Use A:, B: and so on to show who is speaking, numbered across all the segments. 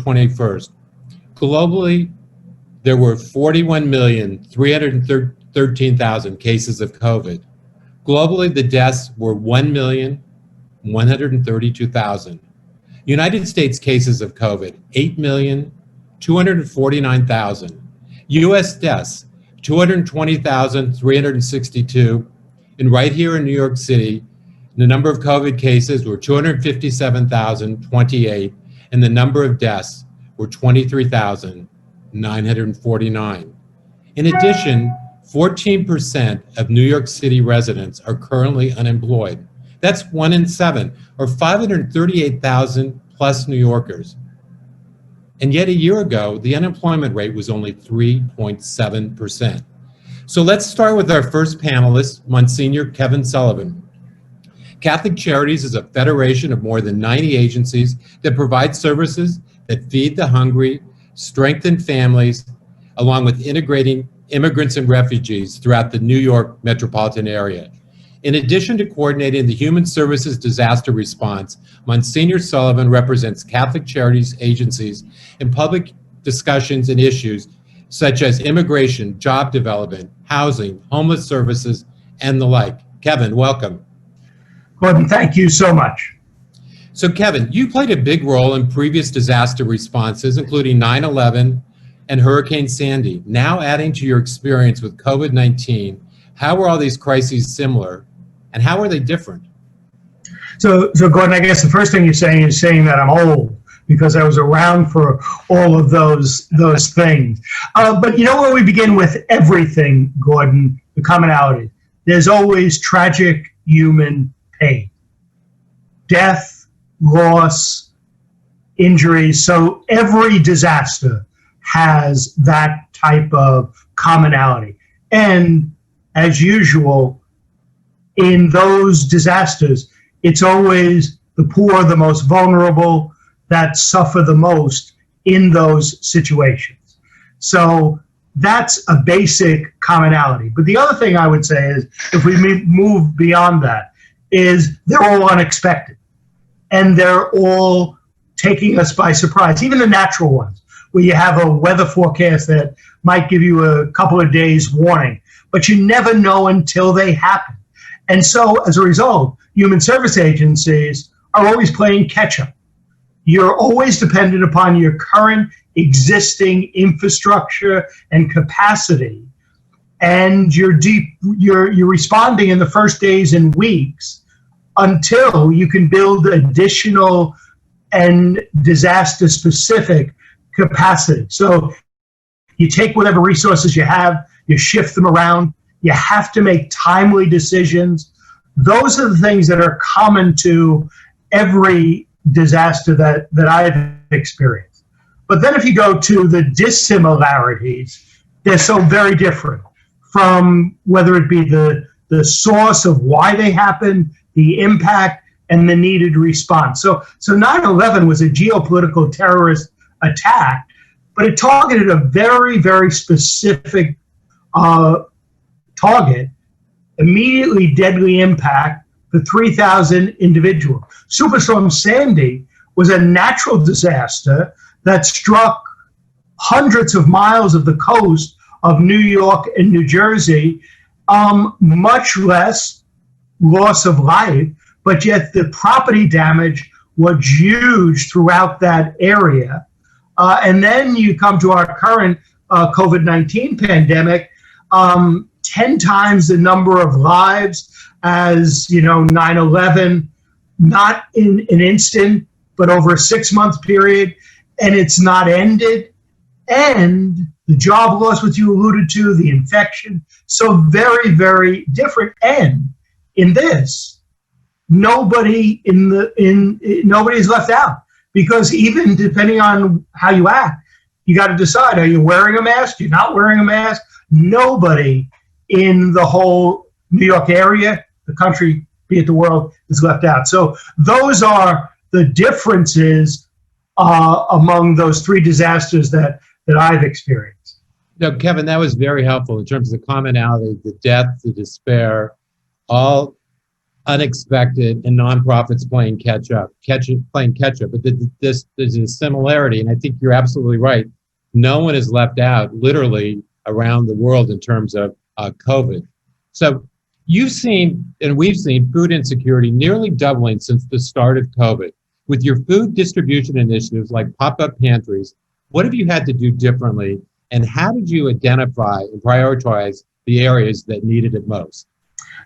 A: 21st, globally, there were 41,313,000 cases of COVID. Globally, the deaths were 1,132,000. United States cases of COVID, 8,249,000. US deaths, 220,362. And right here in New York City, the number of COVID cases were 257,028, and the number of deaths were 23,949. In addition, 14% of New York City residents are currently unemployed. That's 1 in 7, or 538,000 plus New Yorkers. And yet a year ago, the unemployment rate was only 3.7%. So let's start with our first panelist, Monsignor Kevin Sullivan. Catholic Charities is a federation of more than 90 agencies that provide services that feed the hungry, strengthen families, along with integrating immigrants and refugees throughout the New York metropolitan area. In addition to coordinating the Human Services disaster response, Monsignor Sullivan represents Catholic Charities agencies in public discussions and issues such as immigration, job development, housing, homeless services, and the like. Kevin, welcome.
B: Gordon, thank you so much.
A: So Kevin, you played a big role in previous disaster responses, including 9/11 and Hurricane Sandy. Now adding to your experience with COVID-19, how were all these crises similar and how are they different?
B: So Gordon, I guess the first thing you're saying is saying that I'm old because I was around for all of those things. But you know where we begin with everything, Gordon, the commonality. There's always tragic human pain, death, loss, injuries. So every disaster has that type of commonality. And as usual, in those disasters, it's always the poor, the most vulnerable, that suffer the most in those situations. So that's a basic commonality. But the other thing I would say is, if we move beyond that, is they're all unexpected. And they're all taking us by surprise, even the natural ones, where you have a weather forecast that might give you a couple of days warning, but you never know until they happen. And so as a result, human service agencies are always playing catch up. You're always dependent upon your current existing infrastructure and capacity. And you're responding in the first days and weeks until you can build additional and disaster specific capacity. So you take whatever resources you have, you shift them around, you have to make timely decisions. Those are the things that are common to every disaster that I've experienced. But then if you go to the dissimilarities, they're so very different, from whether it be the source of why they happen, the impact, and the needed response. So 9/11 was a geopolitical terrorist attack, but it targeted a very, very specific target, immediately deadly impact for 3,000 individuals. Superstorm Sandy was a natural disaster that struck hundreds of miles of the coast of New York and New Jersey, much less loss of life, but yet the property damage was huge throughout that area. And then you come to our current COVID-19 pandemic, 10 times the number of lives as 9/11, not in an instant, but over a 6-month period, and it's not ended. And the job loss, which you alluded to, the infection, so very, very different. And in this, nobody is left out, because even depending on how you act, you got to decide: are you wearing a mask? You're not wearing a mask. Nobody in the whole New York area, the country, be it the world, is left out. So those are the differences among those three disasters that I've experienced.
A: No, Kevin, that was very helpful in terms of the commonality, the depth, the despair, all unexpected and nonprofits playing playing catch up. But there's a similarity, and I think you're absolutely right. No one is left out, literally around the world in terms of COVID. So you've seen, and we've seen, food insecurity nearly doubling since the start of COVID. With your food distribution initiatives like pop-up pantries, what have you had to do differently, and how did you identify and prioritize the areas that needed it most?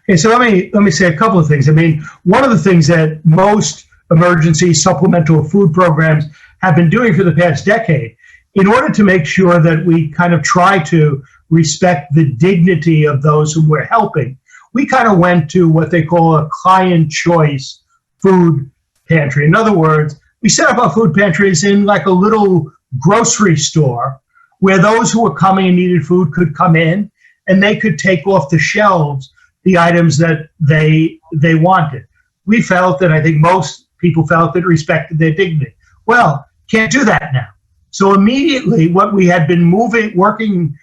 B: Okay, so let me say a couple of things. I mean, one of the things that most emergency supplemental food programs have been doing for the past decade, in order to make sure that we kind of try to respect the dignity of those whom we're helping, we kind of went to what they call a client choice food pantry. In other words, we set up our food pantries in like a little grocery store where those who were coming and needed food could come in and they could take off the shelves the items that they wanted. We felt, and I think most people felt, that respected their dignity. Well, can't do that now. So immediately, what we had been working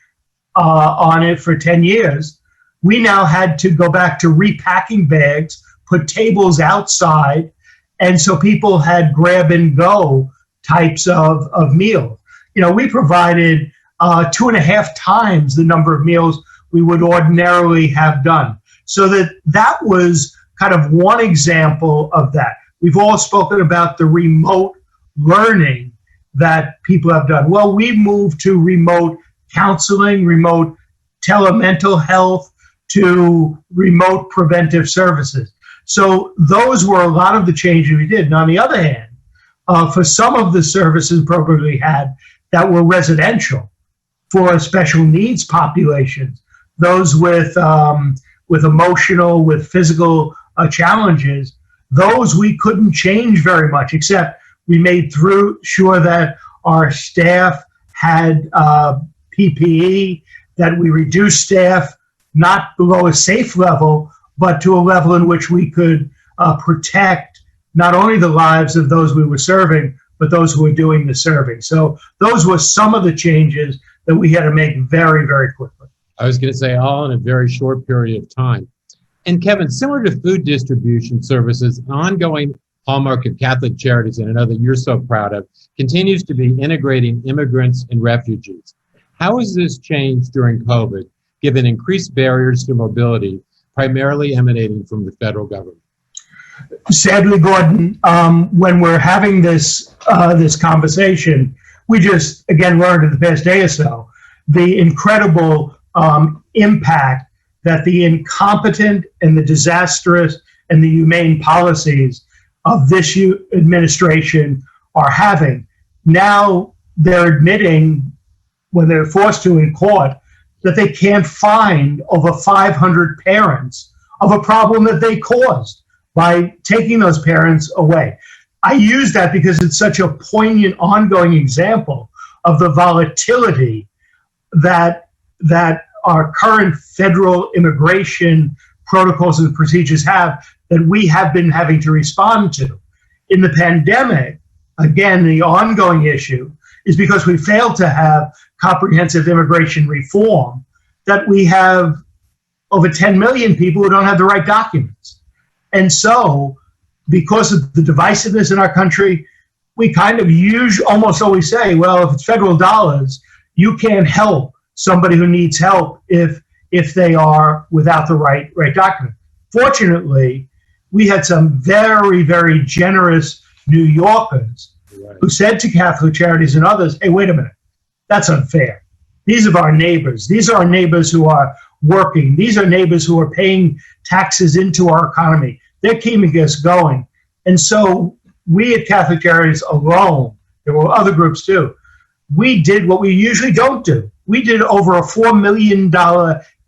B: on it for 10 years, we now had to go back to repacking bags, put tables outside, and so people had grab and go types of meals. You know, we provided 2.5 times the number of meals we would ordinarily have done. So that was kind of one example of that. We've all spoken about the remote learning that people have done. Well, we moved to remote counseling, remote telemental health, to remote preventive services. So those were a lot of the changes we did. And on the other hand, for some of the services programs we had that were residential for special needs populations, those with emotional, with physical challenges, those we couldn't change very much, except we made sure that our staff had PPE, that we reduced staff not below a safe level, but to a level in which we could protect not only the lives of those we were serving, but those who were doing the serving. So those were some of the changes that we had to make very, very quickly.
A: I was going to say all in a very short period of time. And Kevin, similar to food distribution services, an ongoing hallmark of Catholic Charities, and another you're so proud of, continues to be integrating immigrants and refugees. How has this changed during COVID, given increased barriers to mobility, primarily emanating from the federal government?
B: Sadly, Gordon, when we're having this conversation, we just, again, learned in the past day or so the incredible impact that the incompetent and the disastrous and the humane policies of this administration are having. Now they're admitting, when they're forced to in court, that they can't find over 500 parents of a problem that they caused by taking those parents away. I use that because it's such a poignant, ongoing example of the volatility that our current federal immigration protocols and procedures have, that we have been having to respond to. In the pandemic, again, the ongoing issue is because we failed to have comprehensive immigration reform, that we have over 10 million people who don't have the right documents. And so, because of the divisiveness in our country, we kind of almost always say, well, if it's federal dollars, you can't help somebody who needs help if they are without the right document. Fortunately, we had some very, very generous New Yorkers who said to Catholic Charities and others, hey, wait a minute, that's unfair. These are our neighbors. These are our neighbors who are working. These are neighbors who are paying taxes into our economy. They're keeping us going. And so we at Catholic Charities alone, there were other groups too, we did what we usually don't do. We did over a $4 million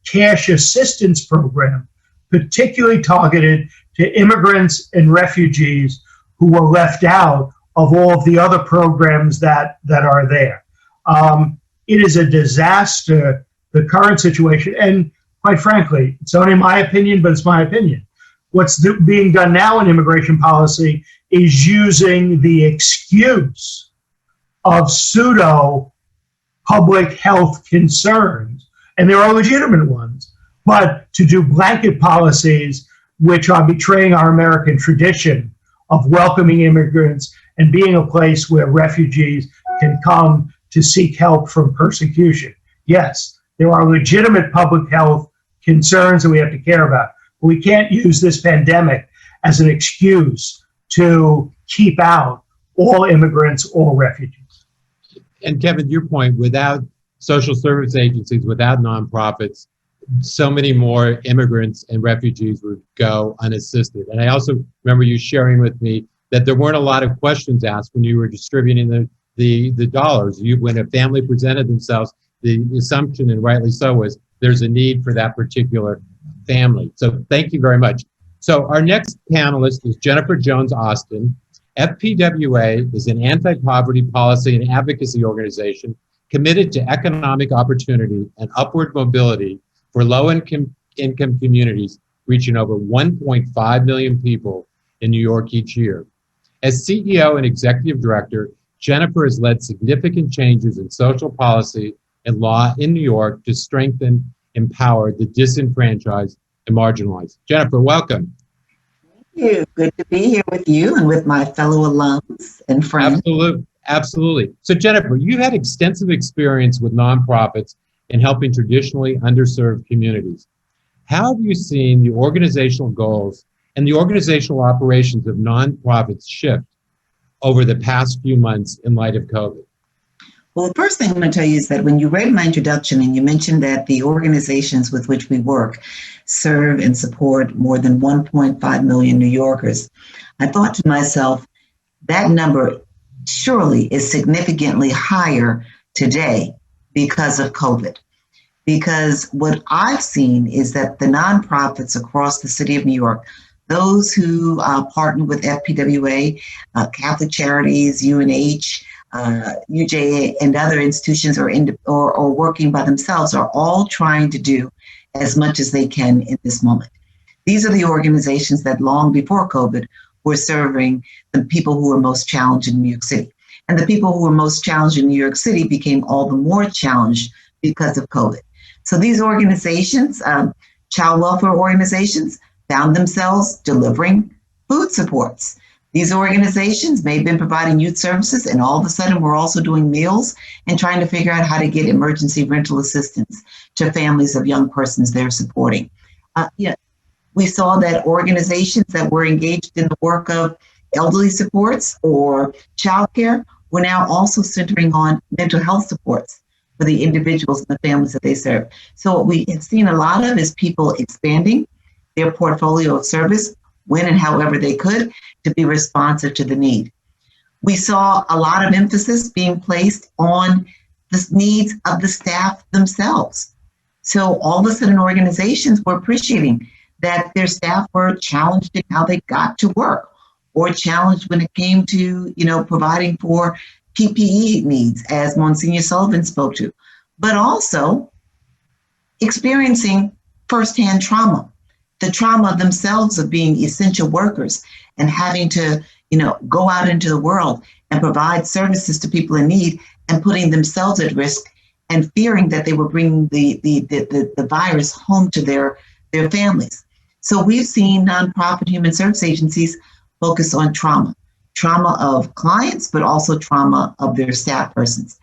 B: cash assistance program, particularly targeted to immigrants and refugees who were left out of all of the other programs that are there. It is a disaster, the current situation, and quite frankly, it's only my opinion, but it's my opinion. What's being done now in immigration policy is using the excuse of pseudo public health concerns, and there are legitimate ones, but to do blanket policies which are betraying our American tradition of welcoming immigrants and being a place where refugees can come to seek help from persecution. Yes, there are legitimate public health concerns that we have to care about, but we can't use this pandemic as an excuse to keep out all immigrants or refugees.
A: And Kevin, your point, without social service agencies, without nonprofits, so many more immigrants and refugees would go unassisted. And I also remember you sharing with me that there weren't a lot of questions asked when you were distributing the dollars. When a family presented themselves, the assumption, and rightly so, was there's a need for that particular family. So thank you very much. So our next panelist is Jennifer Jones Austin. FPWA is an anti-poverty policy and advocacy organization committed to economic opportunity and upward mobility for low-income communities, reaching over 1.5 million people in New York each year. As CEO and executive director, Jennifer has led significant changes in social policy and law in New York to strengthen, empower the disenfranchised and marginalized. Jennifer, welcome.
C: Thank you. Good to be here with you and with my fellow alums and friends.
A: Absolutely. So Jennifer, you had extensive experience with nonprofits in helping traditionally underserved communities. How have you seen the organizational goals and the organizational operations of nonprofits shift over the past few months in light of COVID?
C: Well, the first thing I'm going to tell you is that when you read my introduction and you mentioned that the organizations with which we work serve and support more than 1.5 million New Yorkers, I thought to myself, that number surely is significantly higher today because of COVID. Because what I've seen is that the nonprofits across the city of New York, those who partner with FPWA, Catholic Charities, UNH, UJA, and other institutions or working by themselves, are all trying to do as much as they can in this moment. These are the organizations that long before COVID were serving the people who were most challenged in New York City. And the people who were most challenged in New York City became all the more challenged because of COVID. So these organizations, child welfare organizations, found themselves delivering food supports. These organizations may have been providing youth services, and all of a sudden we're also doing meals and trying to figure out how to get emergency rental assistance to families of young persons they're supporting. We saw that organizations that were engaged in the work of elderly supports or childcare were now also centering on mental health supports for the individuals and the families that they serve. So what we have seen a lot of is people expanding their portfolio of service when and however they could to be responsive to the need. We saw a lot of emphasis being placed on the needs of the staff themselves. So all of a sudden organizations were appreciating that their staff were challenged in how they got to work, or challenged when it came to, providing for PPE needs, as Monsignor Sullivan spoke to, but also experiencing firsthand trauma, the trauma themselves of being essential workers and having to, go out into the world and provide services to people in need and putting themselves at risk and fearing that they were bringing the virus home to their families. So we've seen nonprofit human service agencies focus on trauma of clients, but also trauma of their staff persons.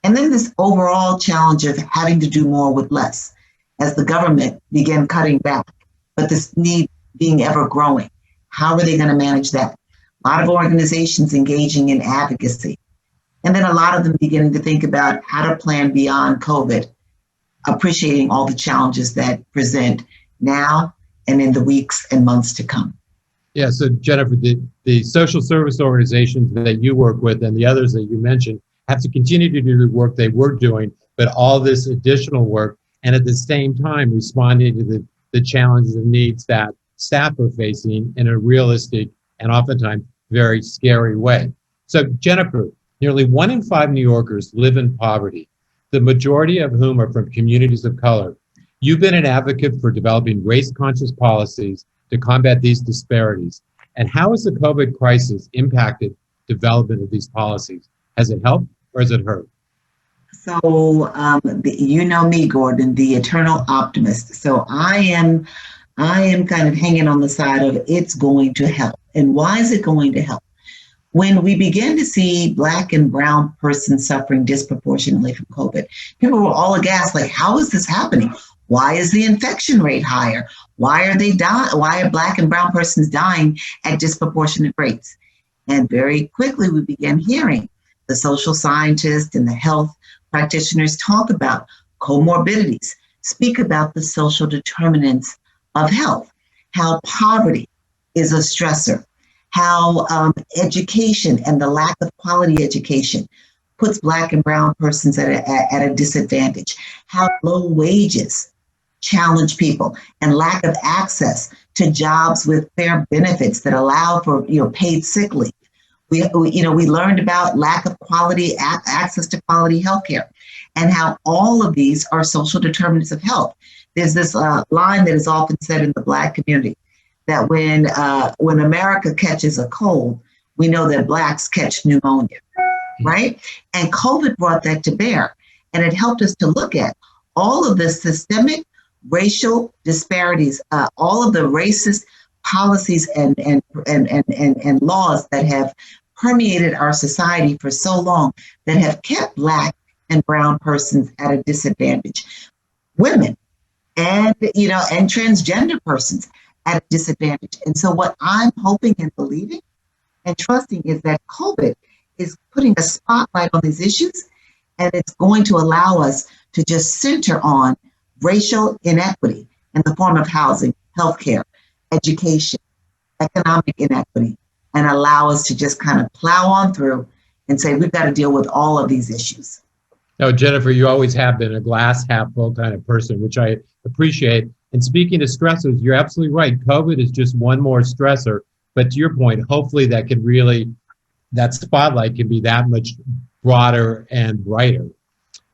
C: And then this overall challenge of having to do more with less as the government began cutting back, but this need being ever growing. How are they going to manage that? A lot of organizations engaging in advocacy. And then a lot of them beginning to think about how to plan beyond COVID, appreciating all the challenges that present now and in the weeks and months to come.
A: Yeah, so Jennifer, the social service organizations that you work with and the others that you mentioned have to continue to do the work they were doing, but all this additional work, and at the same time responding to the challenges and needs that staff are facing in a realistic and oftentimes very scary way. So Jennifer, nearly 1 in 5 New Yorkers live in poverty, the majority of whom are from communities of color. You've been an advocate for developing race-conscious policies to combat these disparities. And how has the COVID crisis impacted development of these policies? Has it helped or has it hurt?
C: So you know me, Gordon, the eternal optimist. So I am I am kind of hanging on the side of it's going to help. And why is it going to help? When we began to see Black and brown persons suffering disproportionately from COVID, people were all aghast, like, how is this happening? Why is the infection rate higher? Why are they dying? Why are Black and brown persons dying at disproportionate rates? And very quickly, we began hearing the social scientists and the health practitioners talk about comorbidities, speak about the social determinants of health, how poverty is a stressor, how education and the lack of quality education puts Black and brown persons at a disadvantage, how low wages challenge people and lack of access to jobs with fair benefits that allow for paid sick leave. We learned about lack of quality access to quality healthcare, and how all of these are social determinants of health. There's this line that is often said in the Black community that when America catches a cold, we know that Blacks catch pneumonia, right? And COVID brought that to bear, and it helped us to look at all of the systemic racial disparities, all of the racist policies and laws that have permeated our society for so long that have kept Black and brown persons at a disadvantage. Women and transgender persons at a disadvantage. And so what I'm hoping and believing and trusting is that COVID is putting a spotlight on these issues, and it's going to allow us to just center on racial inequity in the form of housing, healthcare, education, economic inequity, and allow us to just kind of plow on through and say, we've got to deal with all of these issues.
A: No, Jennifer, you always have been a glass half full kind of person, which I appreciate. And speaking of stressors, you're absolutely right. COVID is just one more stressor. But to your point, hopefully that spotlight can be that much broader and brighter.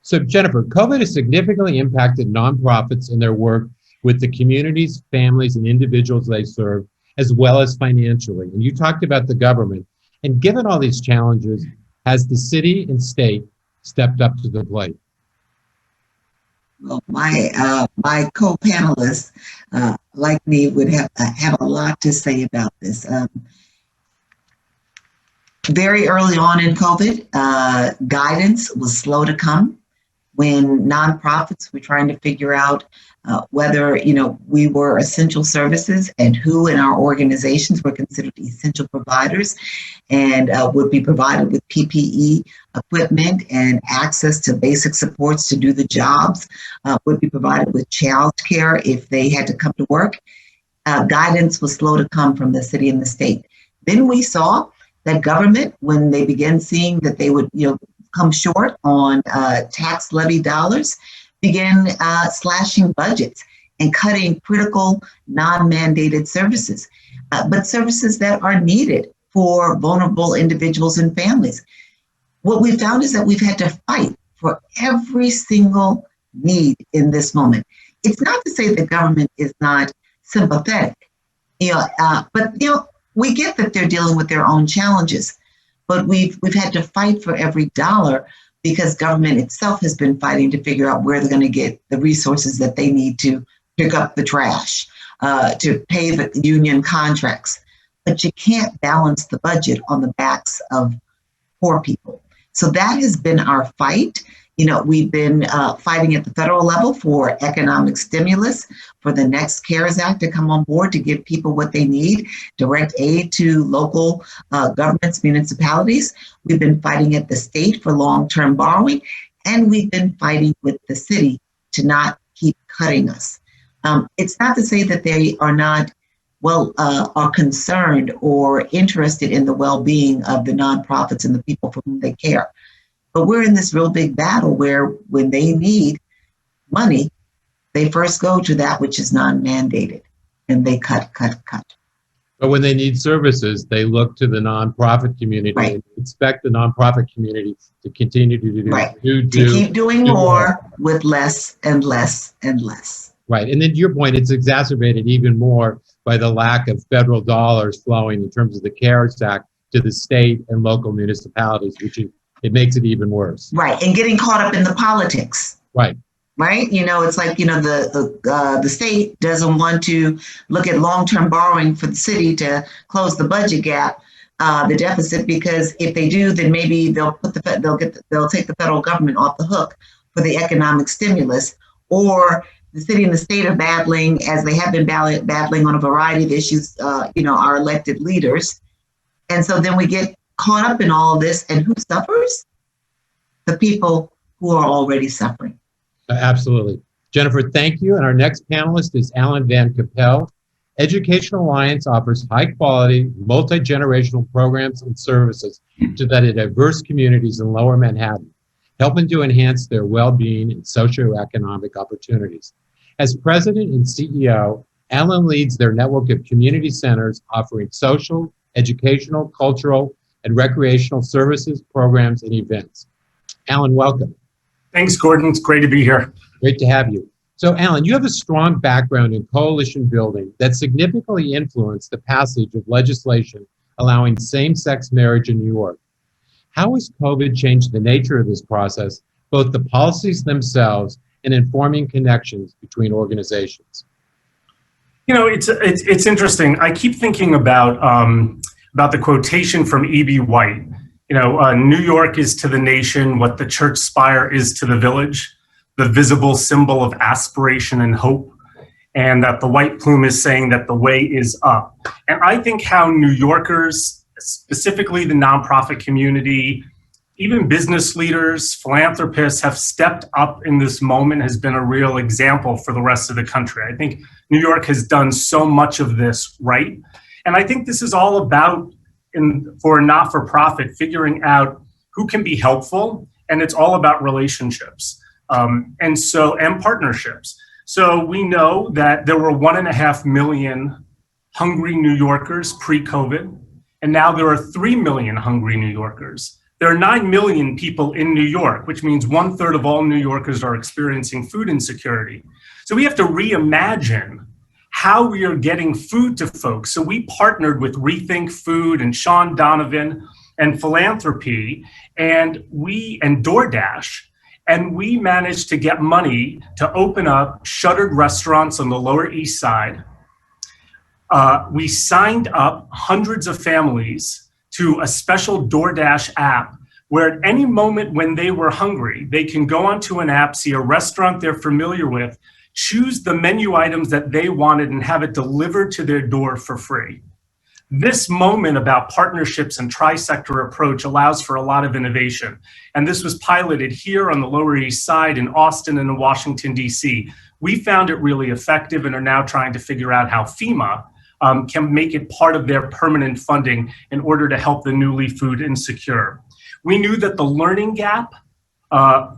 A: So Jennifer, COVID has significantly impacted nonprofits in their work with the communities, families, and individuals they serve, as well as financially. And you talked about the government. And given all these challenges, has the city and state stepped up to the plate?
C: Well, my co-panelists, like me, would have a lot to say about this. Very early on in COVID, guidance was slow to come when nonprofits were trying to figure out whether we were essential services and who in our organizations were considered essential providers and would be provided with PPE equipment and access to basic supports to do the jobs, would be provided with child care if they had to come to work. Guidance was slow to come from the city and the state. Then we saw that government, when they began seeing that they would come short on tax levy dollars, began slashing budgets and cutting critical non-mandated services, but services that are needed for vulnerable individuals and families. What we found is that we've had to fight for every single need in this moment. It's not to say the government is not sympathetic, but we get that they're dealing with their own challenges, but we've had to fight for every dollar because government itself has been fighting to figure out where they're going to get the resources that they need to pick up the trash, to pay the union contracts. But you can't balance the budget on the backs of poor people. So that has been our fight. We've been fighting at the federal level for economic stimulus, for the next CARES Act to come on board to give people what they need, direct aid to local governments, municipalities. We've been fighting at the state for long-term borrowing, and we've been fighting with the city to not keep cutting us. It's not to say that they are not are concerned or interested in the well-being of the nonprofits and the people for whom they care. But we're in this real big battle where when they need money, they first go to that which is non-mandated and they cut.
A: But when they need services, they look to the nonprofit community and expect the nonprofit community to continue to
C: keep doing more with less and less and less.
A: Right. And then to your point, it's exacerbated even more by the lack of federal dollars flowing in terms of the CARES Act to the state and local municipalities, it makes it even worse.
C: Right. And getting caught up in the politics.
A: Right.
C: right? It's like, the state doesn't want to look at long-term borrowing for the city to close the budget gap, the deficit, because if they do, then maybe they'll take the federal government off the hook for the economic stimulus. Or the city and the state are battling, as they have been battling on a variety of issues, our elected leaders. And so then we get caught up in all of this, and who suffers? The people who are already suffering.
A: Absolutely. Jennifer, thank you. And our next panelist is Alan Van Capel. Education Alliance offers high-quality, multi-generational programs and services to the diverse communities in Lower Manhattan, helping to enhance their well-being and socioeconomic opportunities. As president and CEO, Alan leads their network of community centers offering social, educational, cultural, and recreational services, programs, and events. Alan, welcome.
D: Thanks, Gordon. It's great to be here.
A: Great to have you. So, Alan, you have a strong background in coalition building that significantly influenced the passage of legislation allowing same-sex marriage in New York. How has COVID changed the nature of this process, both the policies themselves and informing connections between organizations?
D: It's interesting. I keep thinking about the quotation from E.B. White. New York is to the nation what the church spire is to the village, the visible symbol of aspiration and hope, and that the white plume is saying that the way is up. And I think how New Yorkers, specifically the nonprofit community, even business leaders, philanthropists have stepped up in this moment has been a real example for the rest of the country. I think New York has done so much of this right. And I think this is all about, for a not-for-profit, figuring out who can be helpful, and it's all about relationships and partnerships. So we know that there were 1.5 million hungry New Yorkers pre-COVID, and now there are 3 million hungry New Yorkers. There are 9 million people in New York, which means 1/3 of all New Yorkers are experiencing food insecurity. So we have to reimagine how we are getting food to folks. So we partnered with Rethink Food and Sean Donovan and Philanthropy and DoorDash, and we managed to get money to open up shuttered restaurants on the Lower East Side. We signed up hundreds of families to a special DoorDash app where at any moment when they were hungry, they can go onto an app, see a restaurant they're familiar with, choose the menu items that they wanted and have it delivered to their door for free. This moment about partnerships and tri-sector approach allows for a lot of innovation. And this was piloted here on the Lower East Side, in Austin, and in Washington, D.C. We found it really effective and are now trying to figure out how FEMA can make it part of their permanent funding in order to help the newly food insecure. We knew that the learning gap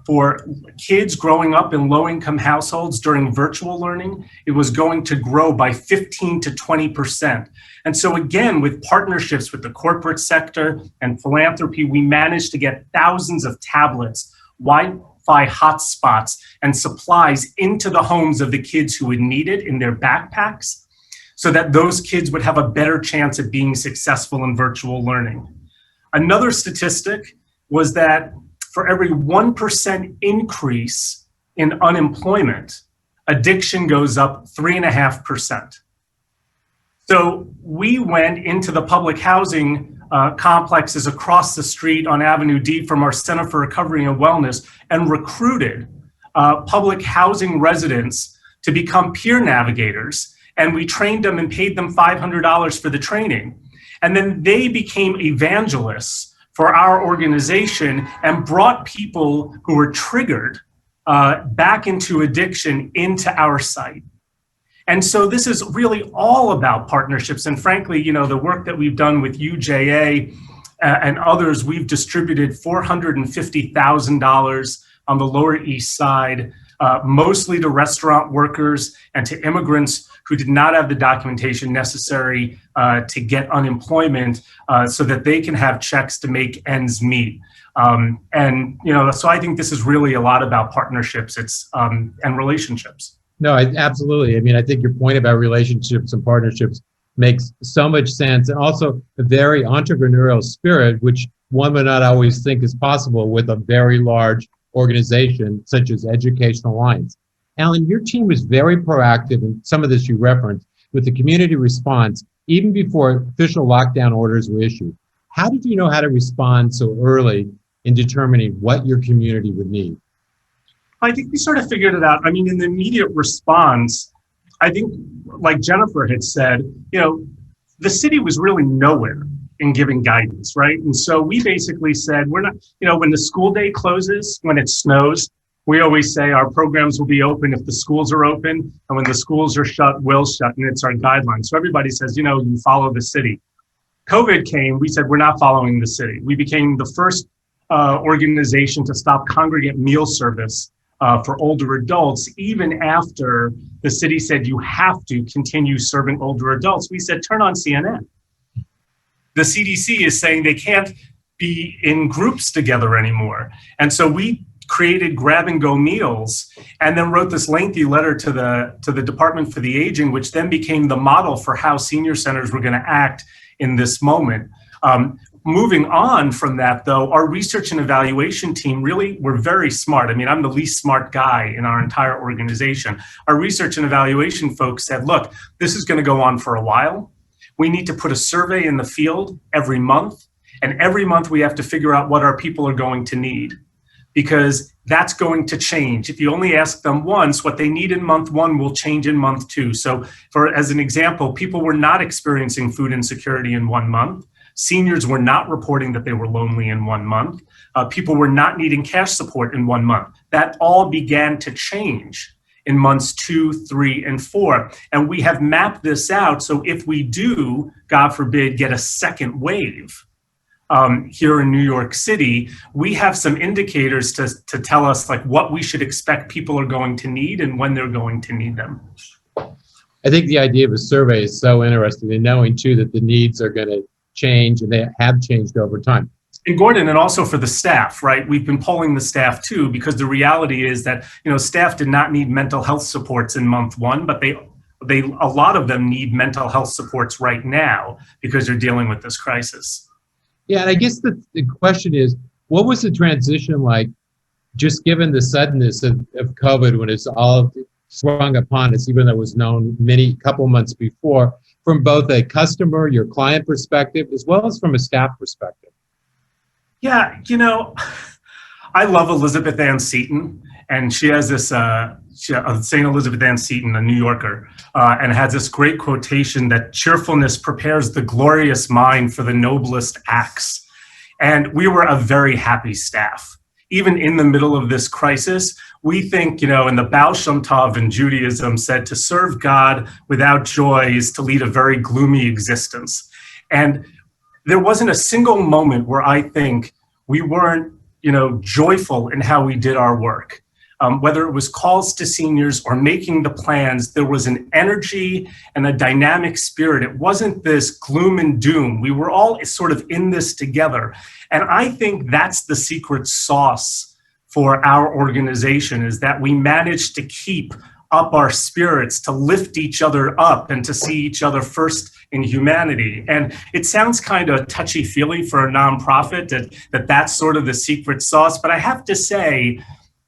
D: for kids growing up in low-income households during virtual learning, it was going to grow by 15 to 20%. And so again, with partnerships with the corporate sector and philanthropy, we managed to get thousands of tablets, Wi-Fi hotspots, and supplies into the homes of the kids who would need it in their backpacks, so that those kids would have a better chance at being successful in virtual learning. Another statistic was that for every 1% increase in unemployment, addiction goes up 3.5%. So we went into the public housing complexes across the street on Avenue D from our Center for Recovery and Wellness and recruited public housing residents to become peer navigators. And we trained them and paid them $500 for the training. And then they became evangelists for our organization and brought people who were triggered back into addiction into our site. And so this is really all about partnerships. And frankly, the work that we've done with UJA and others, we've distributed $450,000 on the Lower East Side, mostly to restaurant workers and to immigrants who did not have the documentation necessary to get unemployment so that they can have checks to make ends meet. So I think this is really a lot about partnerships and relationships.
A: No, absolutely. I mean, I think your point about relationships and partnerships makes so much sense, and also a very entrepreneurial spirit, which one would not always think is possible with a very large organization such as Education Alliance. Alan, your team was very proactive, and some of this you referenced, with the community response even before official lockdown orders were issued. How did you know how to respond so early in determining what your community would need?
D: I think we sort of figured it out. I mean, in the immediate response, I think, like Jennifer had said, the city was really nowhere in giving guidance, right? And so we basically said, we're not, when the school day closes, when it snows, we always say our programs will be open if the schools are open, and when the schools are shut, we'll shut, and it's our guidelines. So everybody says, you follow the city. COVID came, we said, we're not following the city. We became the first organization to stop congregate meal service for older adults, even after the city said you have to continue serving older adults. We said, turn on CNN. The CDC is saying they can't be in groups together anymore. And so we created grab-and-go meals and then wrote this lengthy letter to the Department for the Aging, which then became the model for how senior centers were going to act in this moment. Moving on from that, though, our research and evaluation team really were very smart. I mean, I'm the least smart guy in our entire organization. Our research and evaluation folks said, look, this is going to go on for a while. We need to put a survey in the field every month. And every month we have to figure out what our people are going to need, because that's going to change. If you only ask them once, what they need in month one will change in month two. So as an example, people were not experiencing food insecurity in 1 month. Seniors were not reporting that they were lonely in 1 month. People were not needing cash support in 1 month. That all began to change in months 2, 3, and 4. And we have mapped this out. So if we do, God forbid, get a second wave here in New York City, we have some indicators to tell us like what we should expect people are going to need and when they're going to need them.
A: I think the idea of a survey is so interesting, and knowing too that the needs are going to change, and they have changed over time.
D: And Gordon, and also for the staff, right? We've been polling the staff too, because the reality is that, staff did not need mental health supports in month one, but a lot of them need mental health supports right now because they're dealing with this crisis.
A: Yeah, and I guess the question is, what was the transition like, just given the suddenness of COVID when it's all sprung upon us, even though it was known couple months before, from both a customer, your client perspective, as well as from a staff perspective?
D: Yeah, I love Elizabeth Ann Seton, and she has this, St. Elizabeth Ann Seton, a New Yorker, and has this great quotation that cheerfulness prepares the glorious mind for the noblest acts. And we were a very happy staff. Even in the middle of this crisis, we think, and the Baal Shem Tov in Judaism said to serve God without joy is to lead a very gloomy existence. And there wasn't a single moment where I think we weren't, joyful in how we did our work. Whether it was calls to seniors or making the plans, there was an energy and a dynamic spirit. It wasn't this gloom and doom. We were all sort of in this together. And I think that's the secret sauce for our organization, is that we managed to keep up our spirits, to lift each other up and to see each other first in humanity. And it sounds kind of touchy-feely for a nonprofit that's sort of the secret sauce. But I have to say,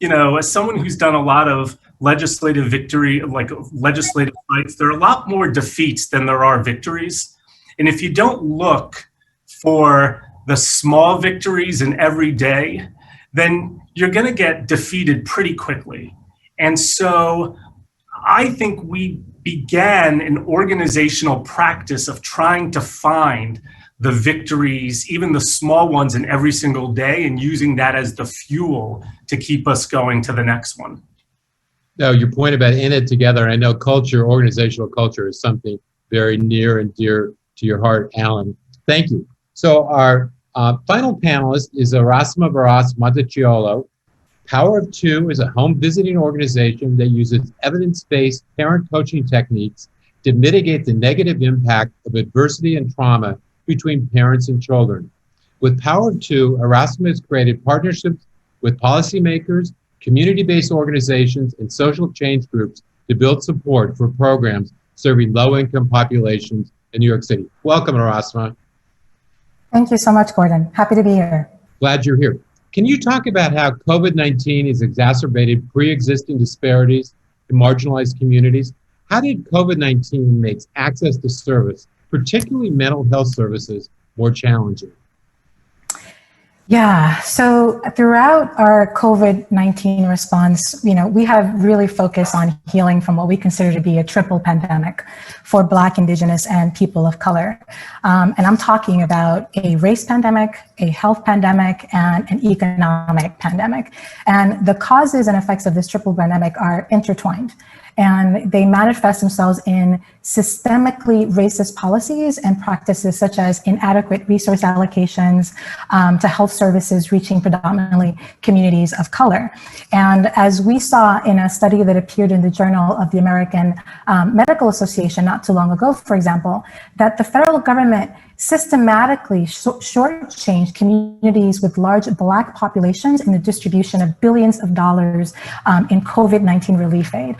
D: as someone who's done a lot of legislative victory, like legislative fights, there are a lot more defeats than there are victories. And if you don't look for the small victories in every day, then you're going to get defeated pretty quickly. And so I think we began an organizational practice of trying to find the victories, even the small ones, in every single day, and using that as the fuel to keep us going to the next one.
A: No, your point about in it together, I know culture, organizational culture, is something very near and dear to your heart, Alan. Thank you. So our final panelist is Erasma Varas Montecchiolo. Power of Two is a home visiting organization that uses evidence-based parent coaching techniques to mitigate the negative impact of adversity and trauma between parents and children. With Power of Two, Erasma has created partnerships with policymakers, community-based organizations, and social change groups to build support for programs serving low-income populations in New York City. Welcome, Erasma.
E: Thank you so much, Gordon. Happy to be here.
A: Glad you're here. Can you talk about how COVID-19 has exacerbated pre-existing disparities in marginalized communities? How did COVID-19 make access to service, particularly mental health services, more challenging?
E: Yeah, so throughout our COVID-19 response, we have really focused on healing from what we consider to be a triple pandemic for Black, Indigenous, and people of color. And I'm talking about a race pandemic, a health pandemic, and an economic pandemic. And the causes and effects of this triple pandemic are intertwined. And they manifest themselves in systemically racist policies and practices such as inadequate resource allocations to health services reaching predominantly communities of color. And as we saw in a study that appeared in the Journal of the American Medical Association not too long ago, for example, that the federal government systematically shortchanged communities with large Black populations in the distribution of billions of dollars in COVID-19 relief aid,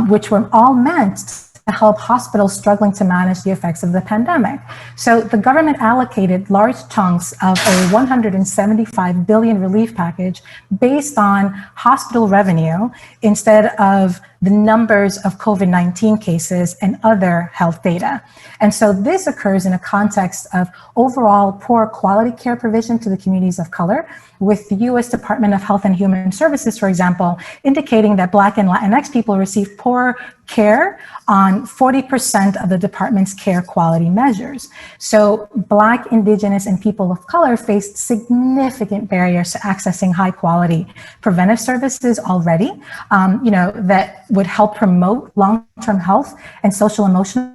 E: which were all meant to help hospitals struggling to manage the effects of the pandemic. So the government allocated large chunks of a $175 billion relief package based on hospital revenue instead of the numbers of COVID-19 cases and other health data. And so this occurs in a context of overall poor quality care provision to the communities of color, with the U.S. Department of Health and Human Services, for example, indicating that Black and Latinx people receive poor care on 40% of the department's care quality measures. So Black, Indigenous, and people of color face significant barriers to accessing high quality preventive services already, that would help promote long-term health and social emotional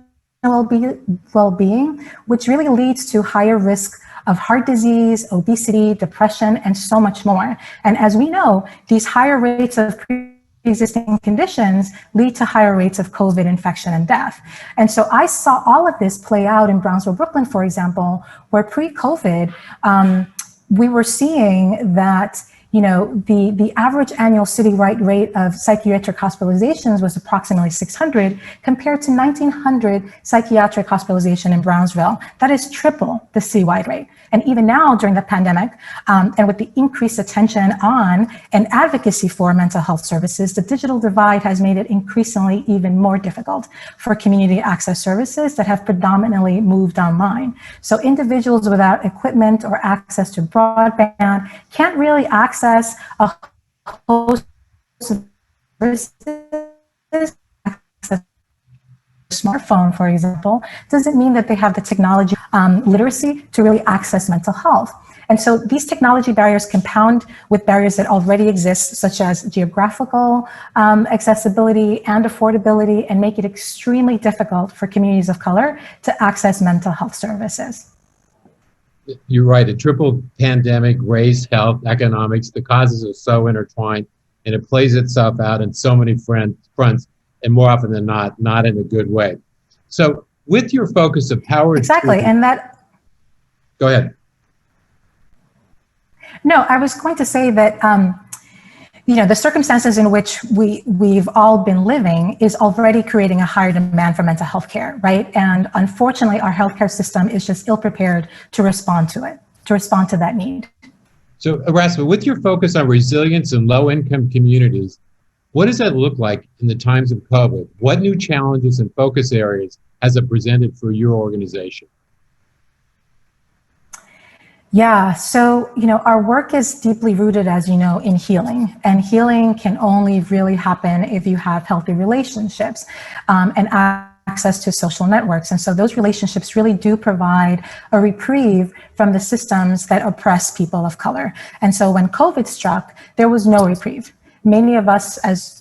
E: well-being, which really leads to higher risk of heart disease, obesity, depression, and so much more. And as we know, these higher rates of pre-existing conditions lead to higher rates of COVID infection and death. And so I saw all of this play out in Brownsville, Brooklyn, for example, where pre-COVID, we were seeing that the average annual citywide rate of psychiatric hospitalizations was approximately 600 compared to 1,900 psychiatric hospitalization in Brownsville. That is triple the citywide rate. And even now during the pandemic, and with the increased attention on and advocacy for mental health services, the digital divide has made it increasingly even more difficult for community access services that have predominantly moved online. So individuals without equipment or access to broadband can't really access a host of services. Smartphone, for example, doesn't mean that they have the technology literacy to really access mental health. And so these technology barriers compound with barriers that already exist, such as geographical accessibility and affordability, and make it extremely difficult for communities of color to access mental health services.
A: You're right, a triple pandemic, race, health, economics, the causes are so intertwined, and it plays itself out in so many fronts, and more often than not in a good way. So with your focus of power...
E: Exactly, and that...
A: Go ahead.
E: No, I was going to say that, the circumstances in which we've all been living is already creating a higher demand for mental health care, right? And unfortunately, our healthcare system is just ill-prepared to respond to that need.
A: So Erasmus, with your focus on resilience in low-income communities, what does that look like in the times of COVID? What new challenges and focus areas has it presented for your organization?
E: Yeah, so, our work is deeply rooted, as you know, in healing. And healing can only really happen if you have healthy relationships and access to social networks. And so those relationships really do provide a reprieve from the systems that oppress people of color. And so when COVID struck, there was no reprieve. Many of us, as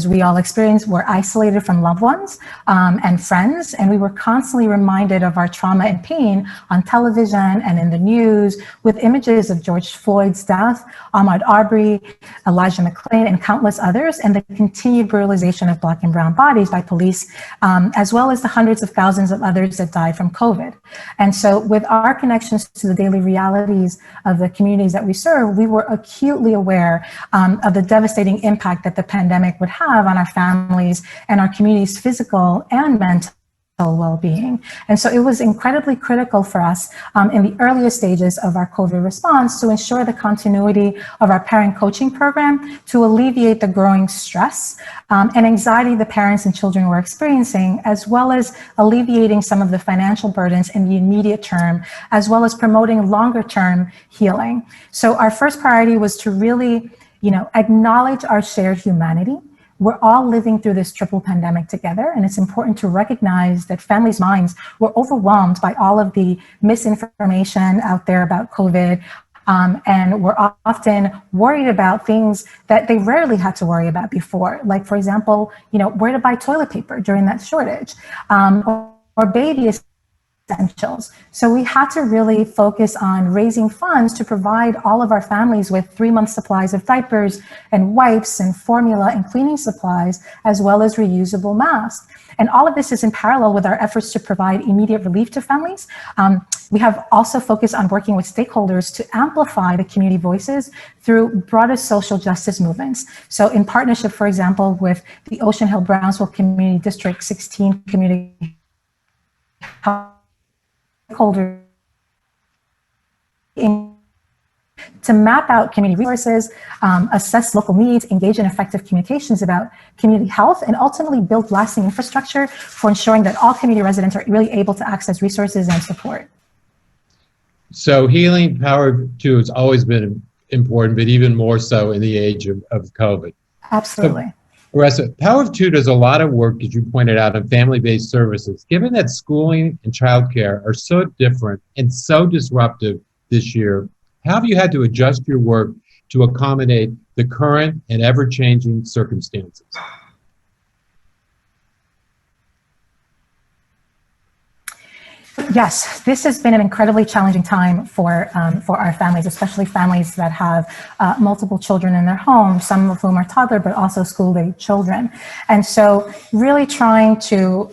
E: we all experienced, were isolated from loved ones and friends, and we were constantly reminded of our trauma and pain on television and in the news with images of George Floyd's death, Ahmaud Arbery, Elijah McClain, and countless others, and the continued brutalization of Black and brown bodies by police, as well as the hundreds of thousands of others that died from COVID. And so with our connections to the daily realities of the communities that we serve, we were acutely aware of the devastating impact that the pandemic would have on our families and our communities' physical and mental well-being. And so it was incredibly critical for us in the earliest stages of our COVID response to ensure the continuity of our parent coaching program to alleviate the growing stress and anxiety the parents and children were experiencing, as well as alleviating some of the financial burdens in the immediate term, as well as promoting longer-term healing. So our first priority was to really, acknowledge our shared humanity. We're all living through this triple pandemic together, and it's important to recognize that families' minds were overwhelmed by all of the misinformation out there about COVID, and we're often worried about things that they rarely had to worry about before, like, for example, where to buy toilet paper during that shortage, or baby essentials. So we had to really focus on raising funds to provide all of our families with 3-month supplies of diapers and wipes and formula and cleaning supplies, as well as reusable masks. And all of this is in parallel with our efforts to provide immediate relief to families. We have also focused on working with stakeholders to amplify the community voices through broader social justice movements. So in partnership, for example, with the Ocean Hill-Brownsville Community District 16 Community Health stakeholders to map out community resources, assess local needs, engage in effective communications about community health, and ultimately build lasting infrastructure for ensuring that all community residents are really able to access resources and support.
A: So healing power two has always been important, but even more so in the age of COVID.
E: Absolutely.
A: So, Aressa, Power of Two does a lot of work, as you pointed out, on family-based services. Given that schooling and childcare are so different and so disruptive this year, how have you had to adjust your work to accommodate the current and ever-changing circumstances?
E: Yes, this has been an incredibly challenging time for our families, especially families that have multiple children in their home, some of whom are toddler, but also school-age children. And so really trying to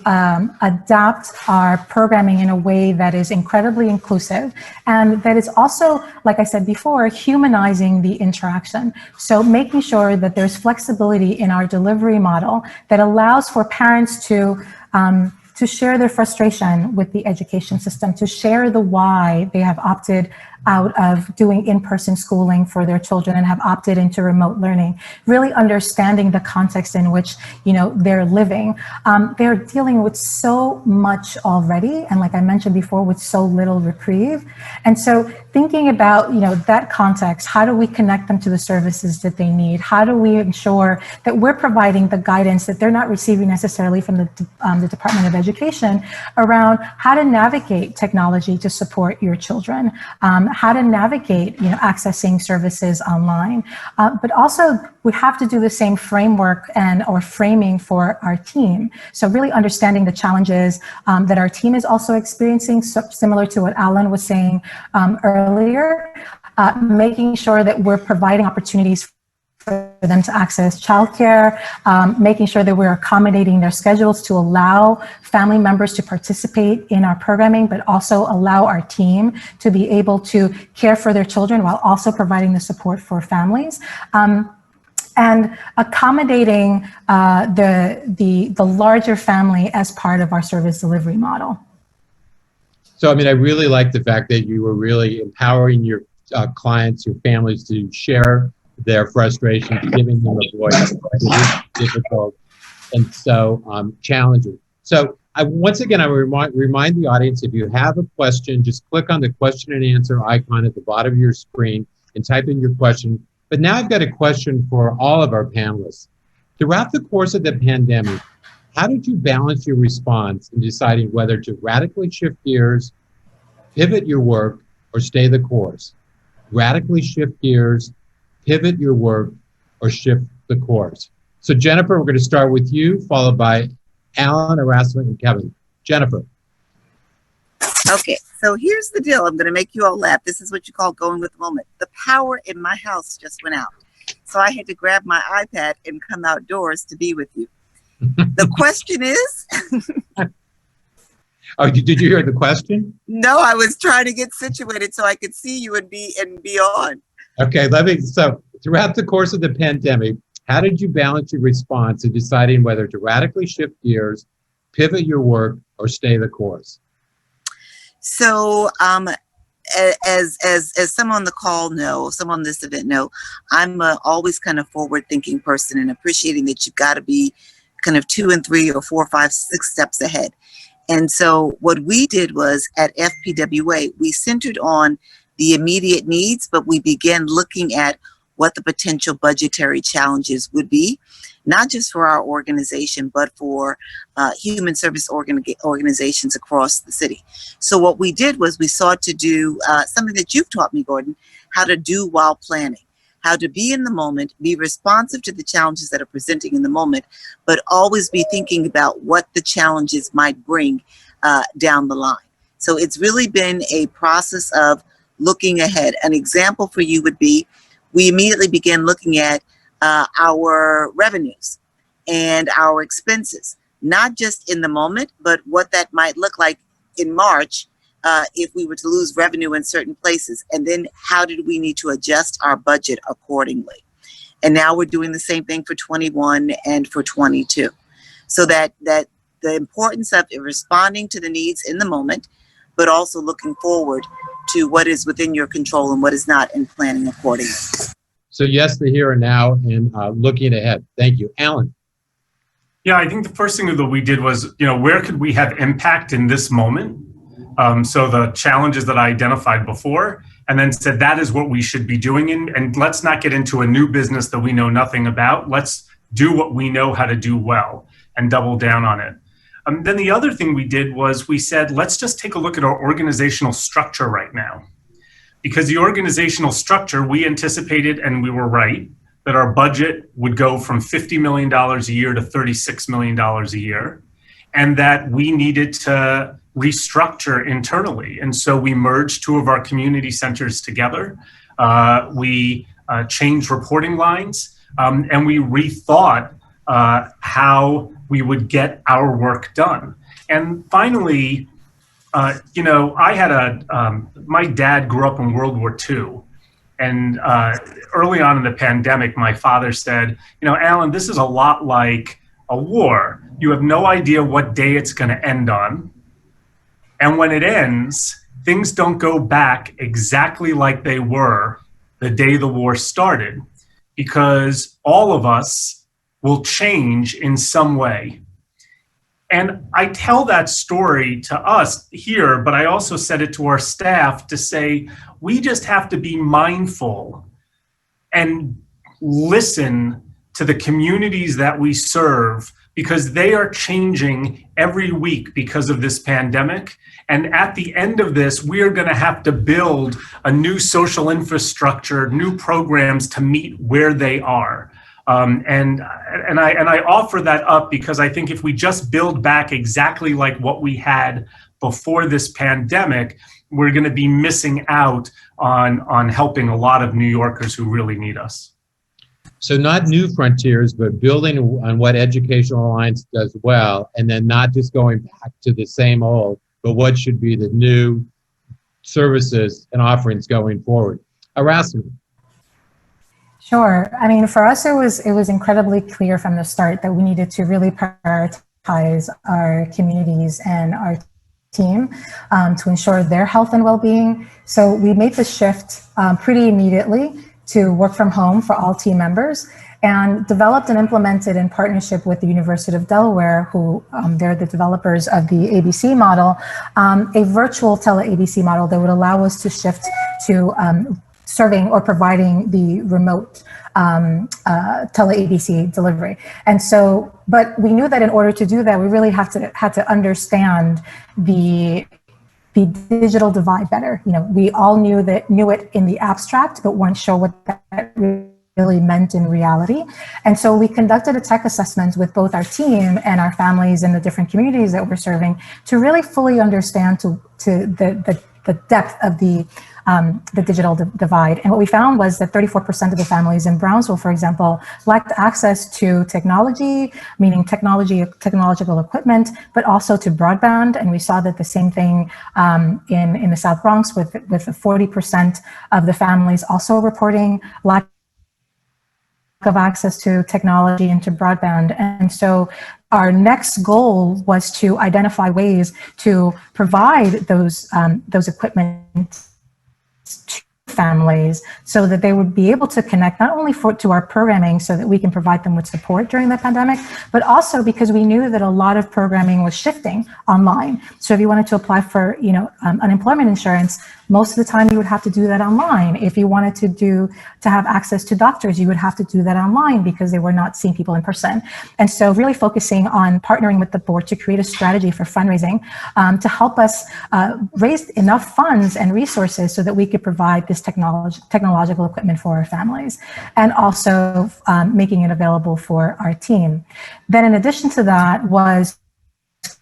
E: adapt our programming in a way that is incredibly inclusive and that is also, like I said before, humanizing the interaction. So making sure that there's flexibility in our delivery model that allows for parents to share their frustration with the education system, to share the why they have opted out of doing in-person schooling for their children and have opted into remote learning, really understanding the context in which they're living. They're dealing with so much already, and like I mentioned before, with so little reprieve. And so thinking about that context, how do we connect them to the services that they need? How do we ensure that we're providing the guidance that they're not receiving necessarily from the Department of Education around how to navigate technology to support your children, how to navigate accessing services online, but also we have to do the same framework or framing for our team. So really understanding the challenges that our team is also experiencing, so similar to what Alan was saying earlier, making sure that we're providing opportunities for them to access childcare, making sure that we're accommodating their schedules to allow family members to participate in our programming, but also allow our team to be able to care for their children while also providing the support for families. And accommodating the larger family as part of our service delivery model.
A: So, I really like the fact that you were really empowering your clients, your families to share their frustrations, giving them a voice. It is difficult and so challenging. So once again, I remind the audience, if you have a question, just click on the question and answer icon at the bottom of your screen and type in your question. But now I've got a question for all of our panelists. Throughout the course of the pandemic, how did you balance your response in deciding whether to radically shift gears, pivot your work, or stay the course? Radically shift gears, pivot your work, or shift the course. So Jennifer, we're going to start with you, followed by Alan, Aressa, and Kevin. Jennifer.
F: Okay, so here's the deal. I'm going to make you all laugh. This is what you call going with the moment. The power in my house just went out. So I had to grab my iPad and come outdoors to be with you. The question is?
A: Oh, did you hear the question?
F: No, I was trying to get situated so I could see you and be on.
A: Okay, so throughout the course of the pandemic, how did you balance your response in deciding whether to radically shift gears, pivot your work, or stay the course?
F: So, as some on the call know, some on this event know, I'm always kind of forward-thinking person and appreciating that you've got to be kind of 2 and 3 or 4, 5, 6 steps ahead. And so what we did was at FPWA, we centered on the immediate needs, but we began looking at what the potential budgetary challenges would be, not just for our organization, but for human service organizations across the city. So what we did was we sought to do something that you've taught me, Gordon, how to do while planning, how to be in the moment, be responsive to the challenges that are presenting in the moment, but always be thinking about what the challenges might bring down the line. So it's really been a process of looking ahead. An example for you would be, we immediately began looking at our revenues and our expenses, not just in the moment, but what that might look like in March if we were to lose revenue in certain places. And then how did we need to adjust our budget accordingly? And now we're doing the same thing for 21 and for 22. So that the importance of responding to the needs in the moment, but also looking forward to what is within your control and what is not, and planning accordingly.
A: So yes, the here and now, and looking ahead. Thank you. Alan.
D: Yeah, I think the first thing that we did was, where could we have impact in this moment? So the challenges that I identified before, and then said that is what we should be doing. And let's not get into a new business that we know nothing about. Let's do what we know how to do well and double down on it. Then the other thing we did was we said, let's just take a look at our organizational structure right now. Because the organizational structure, we anticipated, and we were right, that our budget would go from $50 million a year to $36 million a year, and that we needed to restructure internally. And so we merged 2 of our community centers together. We changed reporting lines, and we rethought how we would get our work done. And finally, I had my dad grew up in World War II. And early on in the pandemic, my father said, Alan, this is a lot like a war. You have no idea what day it's going to end on. And when it ends, things don't go back exactly like they were the day the war started, because all of us will change in some way. And I tell that story to us here, but I also said it to our staff to say, we just have to be mindful and listen to the communities that we serve, because they are changing every week because of this pandemic. And at the end of this, we are going to have to build a new social infrastructure, new programs to meet where they are. And I offer that up because I think if we just build back exactly like what we had before this pandemic, we're going to be missing out on helping a lot of New Yorkers who really need us.
A: So not new frontiers, but building on what Educational Alliance does well, and then not just going back to the same old, but what should be the new services and offerings going forward. Erasmus.
E: Sure. I mean, for us, it was incredibly clear from the start that we needed to really prioritize our communities and our team to ensure their health and well-being. So we made the shift pretty immediately to work from home for all team members, and developed and implemented in partnership with the University of Delaware, who they're the developers of the ABC model, a virtual tele-ABC model that would allow us to shift to serving or providing the remote tele-ABC delivery. And so, but we knew that in order to do that, we really had to understand the digital divide better. We all knew it in the abstract, but weren't sure what that really meant in reality. And so we conducted a tech assessment with both our team and our families in the different communities that we're serving to really fully understand to the depth of the digital divide. And what we found was that 34% of the families in Brownsville, for example, lacked access to technology, meaning technological equipment, but also to broadband. And we saw that the same thing in the South Bronx with 40% of the families also reporting lack of access to technology and to broadband. And so our next goal was to identify ways to provide those equipment to families so that they would be able to connect not only to our programming so that we can provide them with support during the pandemic, but also because we knew that a lot of programming was shifting online. So if you wanted to apply for, unemployment insurance, most of the time you would have to do that online. If you wanted to have access to doctors, you would have to do that online because they were not seeing people in person. And so really focusing on partnering with the board to create a strategy for fundraising to help us raise enough funds and resources so that we could provide this technological equipment for our families, and also making it available for our team. Then in addition to that was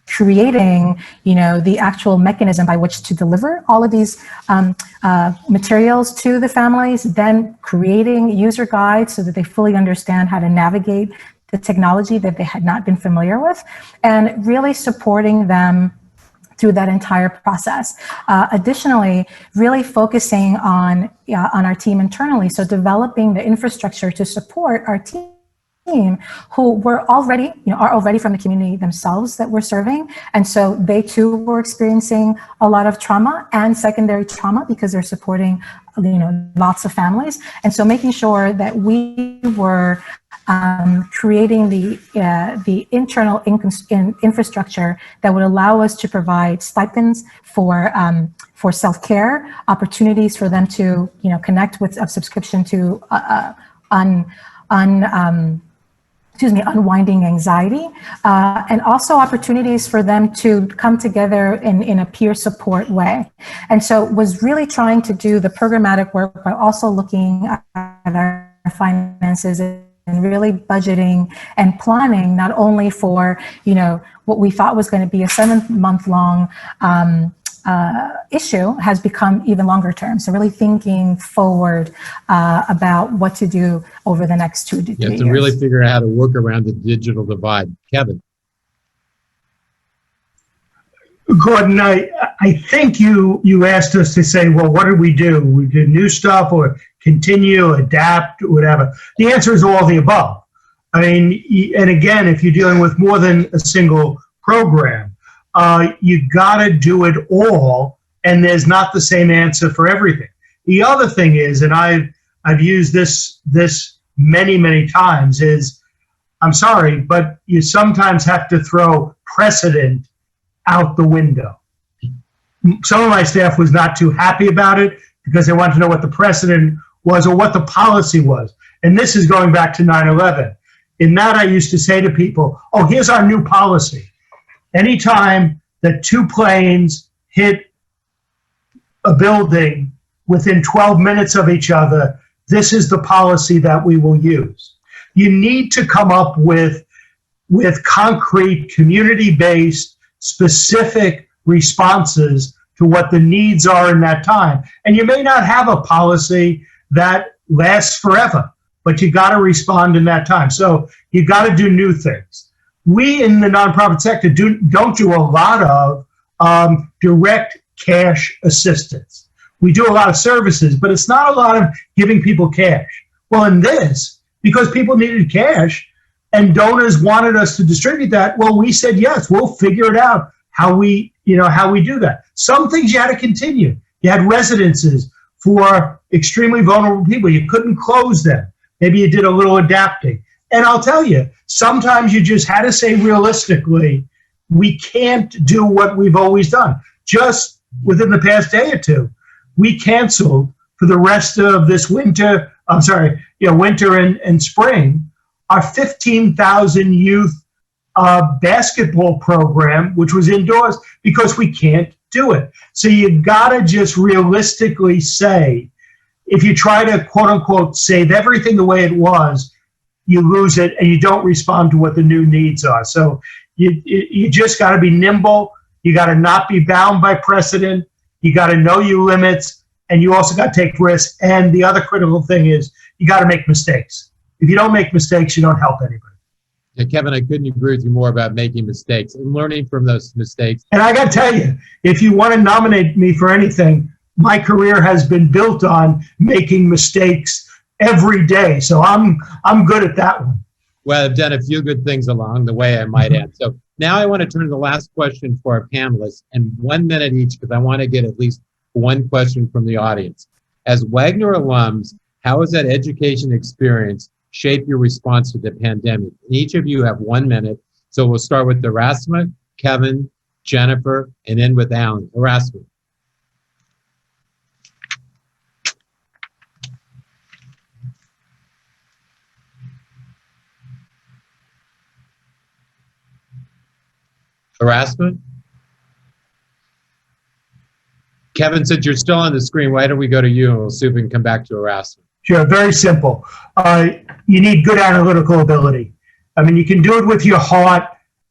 E: creating, the actual mechanism by which to deliver all of these materials to the families, then creating user guides so that they fully understand how to navigate the technology that they had not been familiar with, and really supporting them through that entire process. Additionally, really focusing on our team internally, so developing the infrastructure to support our team who were already, are already from the community themselves that we're serving. And so they too were experiencing a lot of trauma and secondary trauma because they're supporting, lots of families. And so making sure that we were creating the internal infrastructure that would allow us to provide stipends for self-care, opportunities for them to, connect with a subscription to unwinding anxiety, and also opportunities for them to come together in a peer support way. And so was really trying to do the programmatic work by also looking at our finances and really budgeting and planning not only for, what we thought was going to be a 7-month-long issue has become even longer term. So really thinking forward about what to do over the next 2 to 3 years.
A: You have to really figure out how to work around the digital divide. Kevin.
B: Gordon, I think you asked us to say, well, what did we do? We did new stuff or continue, adapt, whatever. The answer is all the above. I mean, and again, if you're dealing with more than a single program, you got to do it all, and there's not the same answer for everything. The other thing is, and I've used this many times, is I'm sorry, but you sometimes have to throw precedent out the window. Some of my staff was not too happy about it because they wanted to know what the precedent was or what the policy was. And this is going back to 9/11. In that, I used to say to people, oh, here's our new policy. Anytime that 2 planes hit a building within 12 minutes of each other, this is the policy that we will use. You need to come up with concrete, community-based, specific responses to what the needs are in that time. And you may not have a policy that lasts forever, but you got to respond in that time. So you got to do new things. We in the nonprofit sector don't do a lot of direct cash assistance. We do a lot of services, but it's not a lot of giving people cash. Well, in this, because people needed cash and donors wanted us to distribute that, well, we said, yes, we'll figure it out how we do that. Some things you had to continue. You had residences for extremely vulnerable people. You couldn't close them. Maybe you did a little adapting. And I'll tell you, sometimes you just had to say realistically, we can't do what we've always done. Just within the past day or two, we canceled for the rest of this winter, winter and spring, our 15,000 youth basketball program, which was indoors, because we can't do it. So you gotta just realistically say, if you try to quote unquote save everything the way it was, you lose it and you don't respond to what the new needs are. So you just gotta be nimble. You gotta not be bound by precedent. You gotta know your limits, and you also gotta take risks. And the other critical thing is you gotta make mistakes. If you don't make mistakes, you don't help anybody.
A: Yeah, Kevin, I couldn't agree with you more about making mistakes and learning from those mistakes.
B: And I got to tell you, if you want to nominate me for anything, my career has been built on making mistakes every day. So I'm good at that one.
A: Well, I've done a few good things along the way, I might add. So now I want to turn to the last question for our panelists, and 1 minute each, because I want to get at least one question from the audience. As Wagner alums, how has that education experience shaped your response to the pandemic? And each of you have 1 minute. So we'll start with Erasmus, Kevin, Jennifer, and then with Alan. Erasmus. Erasmus? Kevin, since you're still on the screen, why don't we go to you and we'll see if we can come back to Erasmus.
B: Sure, very simple. You need good analytical ability. I mean, you can do it with your heart,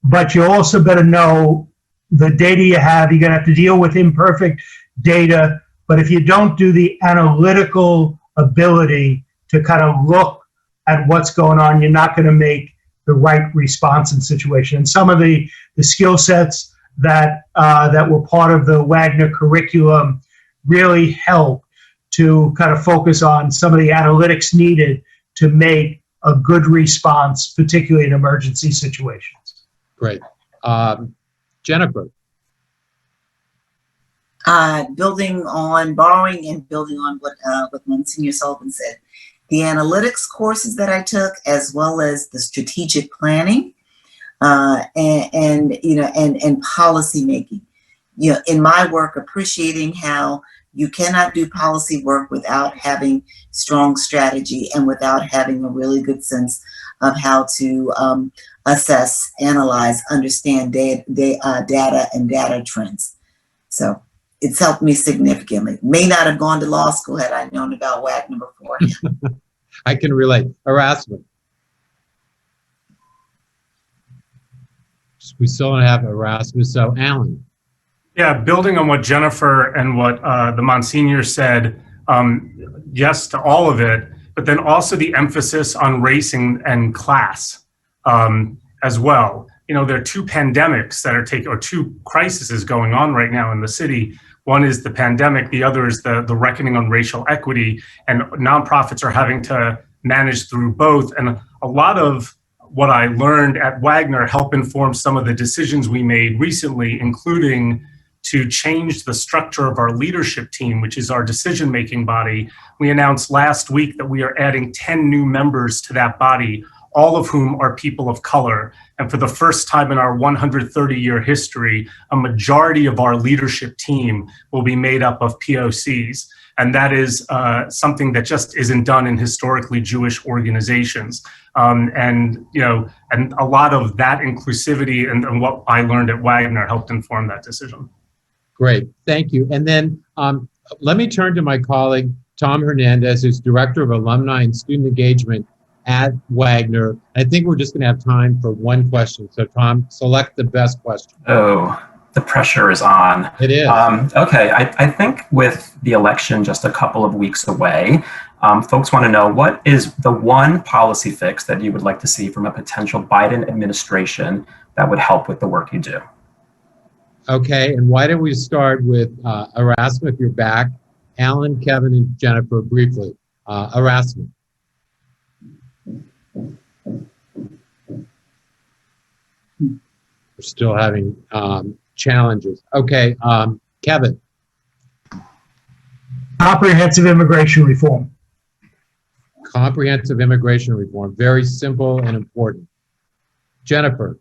B: but you also better know the data you have. You're going to have to deal with imperfect data. But if you don't do the analytical ability to kind of look at what's going on, you're not going to make the right response in situation. And some of the skill sets that were part of the Wagner curriculum really help to kind of focus on some of the analytics needed to make a good response, particularly in emergency situations.
A: Great. Jennifer.
F: Building on, borrowing and building on what Monsignor Sullivan said. The analytics courses that I took, as well as the strategic planning, and policy making. You know, in my work, appreciating how you cannot do policy work without having strong strategy and without having a really good sense of how to assess, analyze, understand data and data trends. So it's helped me significantly. May not have gone to law school had I known about Wagner before.
A: I can relate. Erasmus. We still don't have Erasmus, so Alan.
D: Yeah, building on what Jennifer and what the Monsignor said, yes to all of it, but then also the emphasis on race and class as well. You know, there are two pandemics that are or two crises going on right now in the city. One is the pandemic, the other is the reckoning on racial equity, and nonprofits are having to manage through both. And a lot of what I learned at Wagner helped inform some of the decisions we made recently, including to change the structure of our leadership team, which is our decision-making body. We announced last week that we are adding 10 new members to that body, all of whom are people of color. And for the first time in our 130-year history, a majority of our leadership team will be made up of POCs. And that is something that just isn't done in historically Jewish organizations. And a lot of that inclusivity and what I learned at Wagner helped inform that decision.
A: Great, thank you. And then let me turn to my colleague, Tom Hernandez, who's Director of Alumni and Student Engagement at Wagner. I think we're just gonna have time for one question. So Tom, select the best question.
G: Oh, the pressure is on.
A: It is.
G: Okay, I think with the election just a couple of weeks away, folks want to know, what is the one policy fix that you would like to see from a potential Biden administration that would help with the work you do?
A: Okay, and why don't we start with Erasmus, if you're back, Alan, Kevin, and Jennifer briefly. Erasmus. We're still having challenges. Okay, Kevin.
B: Comprehensive immigration reform.
A: Comprehensive immigration reform, very simple and important. Jennifer.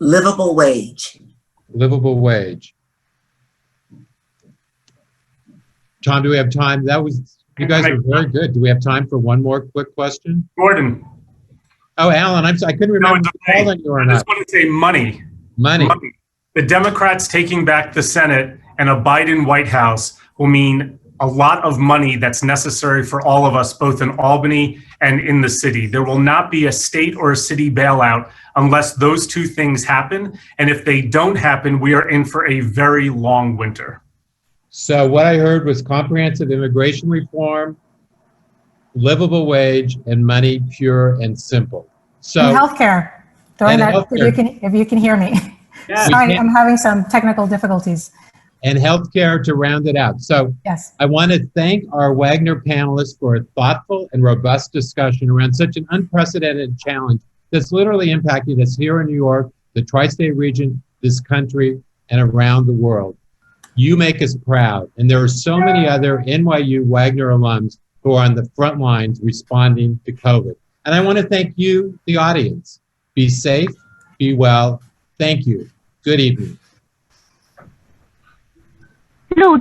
F: Livable wage.
A: Livable wage. Tom, do we have time? You guys are very good. Do we have time for one more quick question?
D: Gordon.
A: Oh, Alan, I couldn't remember if I called on you or not.
D: I just want to say money.
A: Money.
D: The Democrats taking back the Senate and a Biden White House will mean a lot of money that's necessary for all of us, both in Albany and in the city. There will not be a state or a city bailout unless those two things happen. And if they don't happen, we are in for a very long winter.
A: So what I heard was comprehensive immigration reform, livable wage, and money, pure and simple. So
E: And healthcare. Throwing
A: and
E: that,
A: healthcare.
E: if you can hear me.
D: Yeah.
E: Sorry, I'm having some technical difficulties.
A: and healthcare to round it out. So
E: Yes.
A: I want to thank our Wagner panelists for a thoughtful and robust discussion around such an unprecedented challenge that's literally impacting us here in New York, the tri-state region, this country, and around the world. You make us proud. And there are so many other NYU Wagner alums who are on the front lines responding to COVID. And I want to thank you, the audience. Be safe, be well. Thank you. Good evening.
H: 录